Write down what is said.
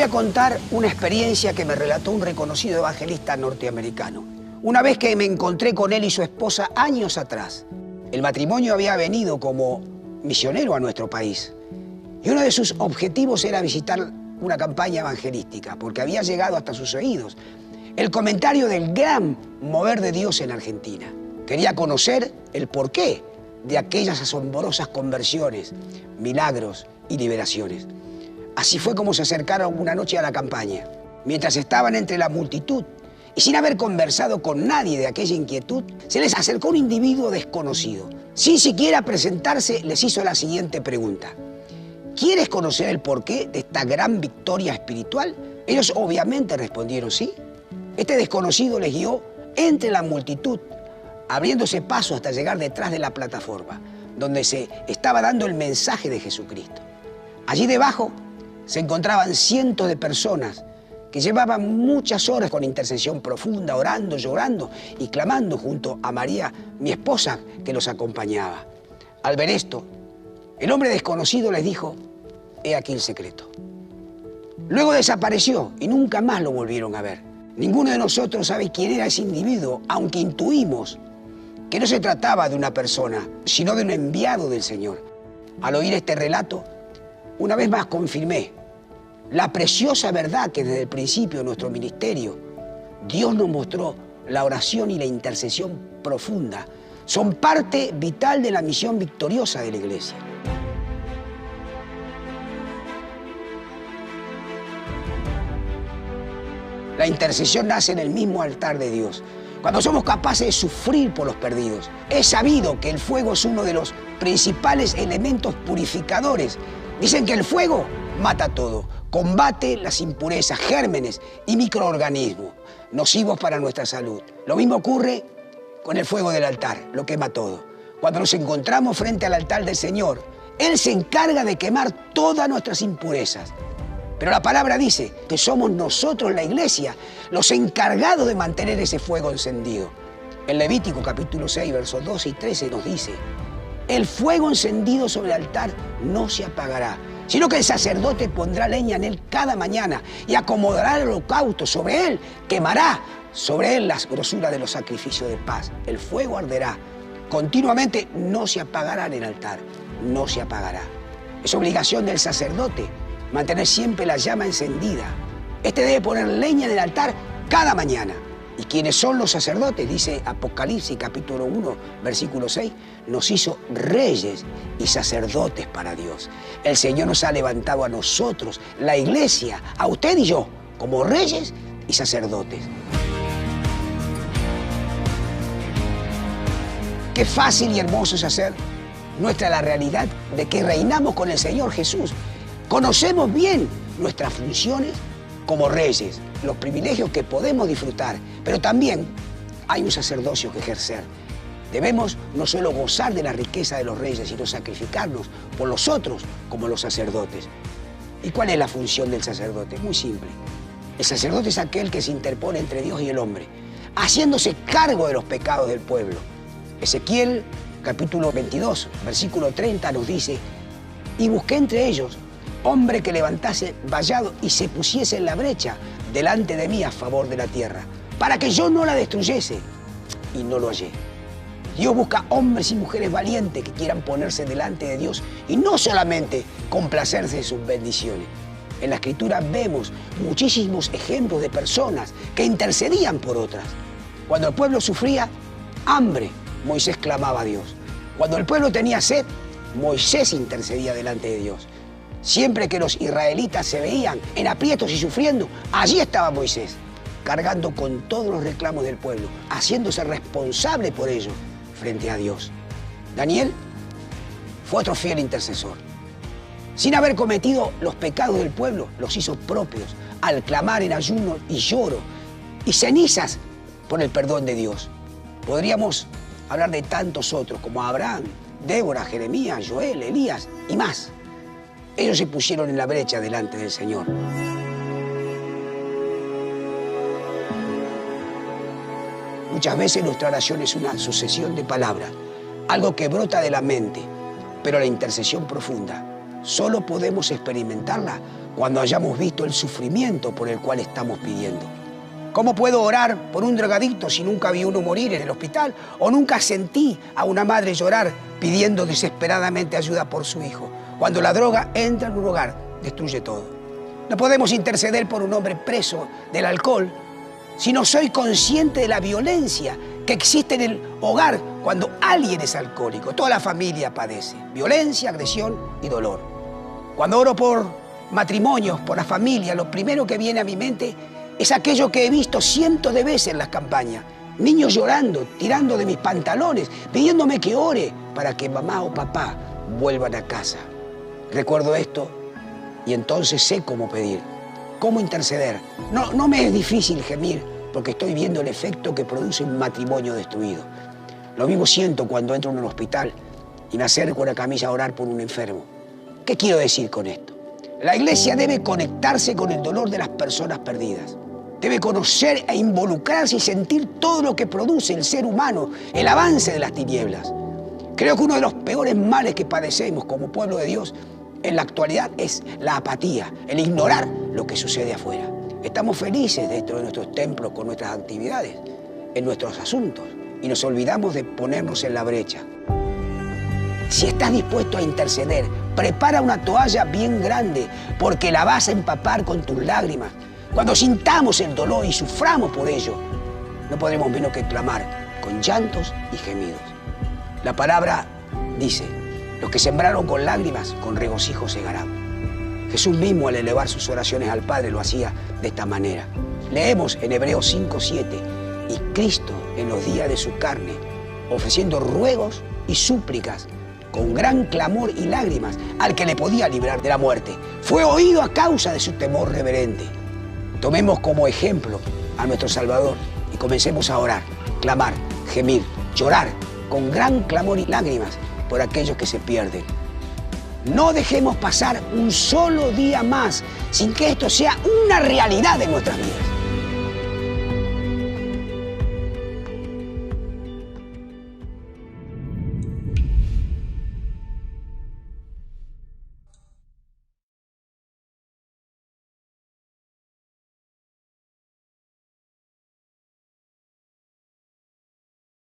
a contar una experiencia que me relató un reconocido evangelista norteamericano. Una vez que me encontré con él y su esposa años atrás. El matrimonio había venido como misionero a nuestro país. Y uno de sus objetivos era visitar una campaña evangelística, porque había llegado hasta sus oídos el comentario del gran mover de Dios en Argentina. Quería conocer el porqué de aquellas asombrosas conversiones, milagros y liberaciones. Así fue como se acercaron una noche a la campaña. Mientras estaban entre la multitud y sin haber conversado con nadie de aquella inquietud, se les acercó un individuo desconocido. Sin siquiera presentarse, les hizo la siguiente pregunta. ¿Quieres conocer el porqué de esta gran victoria espiritual? Ellos obviamente respondieron sí. Este desconocido les guió entre la multitud, abriéndose paso hasta llegar detrás de la plataforma, donde se estaba dando el mensaje de Jesucristo. Allí debajo se encontraban cientos de personas que llevaban muchas horas con intercesión profunda, orando, llorando y clamando junto a María, mi esposa, que los acompañaba. Al ver esto, el hombre desconocido les dijo, he aquí el secreto. Luego desapareció y nunca más lo volvieron a ver. Ninguno de nosotros sabe quién era ese individuo, aunque intuimos que no se trataba de una persona, sino de un enviado del Señor. Al oír este relato, una vez más confirmé la preciosa verdad que desde el principio de nuestro ministerio, Dios nos mostró la oración y la intercesión profunda. Son parte vital de la misión victoriosa de la Iglesia. La intercesión nace en el mismo altar de Dios. Cuando somos capaces de sufrir por los perdidos, es sabido que el fuego es uno de los principales elementos purificadores. Dicen que el fuego mata todo, combate las impurezas, gérmenes y microorganismos nocivos para nuestra salud. Lo mismo ocurre con el fuego del altar, lo quema todo. Cuando nos encontramos frente al altar del Señor, Él se encarga de quemar todas nuestras impurezas. Pero la palabra dice que somos nosotros, la iglesia, los encargados de mantener ese fuego encendido. En Levítico capítulo 6, versos 12 y 13 nos dice, el fuego encendido sobre el altar no se apagará, sino que el sacerdote pondrá leña en él cada mañana y acomodará el holocausto sobre él, quemará sobre él las grosuras de los sacrificios de paz. El fuego arderá continuamente, no se apagará en el altar, no se apagará. Es obligación del sacerdote mantener siempre la llama encendida. Este debe poner leña en el altar cada mañana. ¿Y quiénes son los sacerdotes? Dice Apocalipsis capítulo 1, versículo 6, nos hizo reyes y sacerdotes para Dios. El Señor nos ha levantado a nosotros, la iglesia, a usted y yo, como reyes y sacerdotes. Qué fácil y hermoso es hacer nuestra la realidad de que reinamos con el Señor Jesús. Conocemos bien nuestras funciones como reyes, los privilegios que podemos disfrutar, pero también hay un sacerdocio que ejercer. Debemos no solo gozar de la riqueza de los reyes, sino sacrificarnos por los otros como los sacerdotes. ¿Y cuál es la función del sacerdote? Muy simple. El sacerdote es aquel que se interpone entre Dios y el hombre, haciéndose cargo de los pecados del pueblo. Ezequiel, capítulo 22, versículo 30, nos dice, y busqué entre ellos hombre que levantase vallado y se pusiese en la brecha delante de mí a favor de la tierra, para que yo no la destruyese, y no lo hallé. Dios busca hombres y mujeres valientes que quieran ponerse delante de Dios y no solamente complacerse de sus bendiciones. En la Escritura vemos muchísimos ejemplos de personas que intercedían por otras. Cuando el pueblo sufría hambre, Moisés clamaba a Dios. Cuando el pueblo tenía sed, Moisés intercedía delante de Dios. Siempre que los israelitas se veían en aprietos y sufriendo, allí estaba Moisés, cargando con todos los reclamos del pueblo, haciéndose responsable por ello frente a Dios. Daniel fue otro fiel intercesor. Sin haber cometido los pecados del pueblo, los hizo propios al clamar en ayuno y lloro y cenizas por el perdón de Dios. Podríamos hablar de tantos otros como Abraham, Débora, Jeremías, Joel, Elías y más. Ellos se pusieron en la brecha delante del Señor. Muchas veces nuestra oración es una sucesión de palabras, algo que brota de la mente, pero la intercesión profunda solo podemos experimentarla cuando hayamos visto el sufrimiento por el cual estamos pidiendo. ¿Cómo puedo orar por un drogadicto si nunca vi uno morir en el hospital o nunca sentí a una madre llorar pidiendo desesperadamente ayuda por su hijo? Cuando la droga entra en un hogar, destruye todo. No podemos interceder por un hombre preso del alcohol si no soy consciente de la violencia que existe en el hogar cuando alguien es alcohólico. Toda la familia padece violencia, agresión y dolor. Cuando oro por matrimonios, por la familia, lo primero que viene a mi mente es aquello que he visto cientos de veces en las campañas. Niños llorando, tirando de mis pantalones, pidiéndome que ore para que mamá o papá vuelvan a casa. Recuerdo esto y entonces sé cómo pedir, cómo interceder. No me es difícil gemir porque estoy viendo el efecto que produce un matrimonio destruido. Lo mismo siento cuando entro en un hospital y me acerco a la camilla a orar por un enfermo. ¿Qué quiero decir con esto? La iglesia debe conectarse con el dolor de las personas perdidas. Debe conocer e involucrarse y sentir todo lo que produce el ser humano, el avance de las tinieblas. Creo que uno de los peores males que padecemos como pueblo de Dios en la actualidad es la apatía, el ignorar lo que sucede afuera. Estamos felices dentro de nuestros templos con nuestras actividades, en nuestros asuntos, y nos olvidamos de ponernos en la brecha. Si estás dispuesto a interceder, prepara una toalla bien grande porque la vas a empapar con tus lágrimas. Cuando sintamos el dolor y suframos por ello, no podremos menos que clamar con llantos y gemidos. La palabra dice, los que sembraron con lágrimas, con regocijo segarán. Jesús mismo al elevar sus oraciones al Padre lo hacía de esta manera. Leemos en Hebreos 5:7, y Cristo en los días de su carne, ofreciendo ruegos y súplicas, con gran clamor y lágrimas al que le podía librar de la muerte, fue oído a causa de su temor reverente. Tomemos como ejemplo a nuestro Salvador y comencemos a orar, clamar, gemir, llorar con gran clamor y lágrimas por aquellos que se pierden. No dejemos pasar un solo día más sin que esto sea una realidad en nuestras vidas.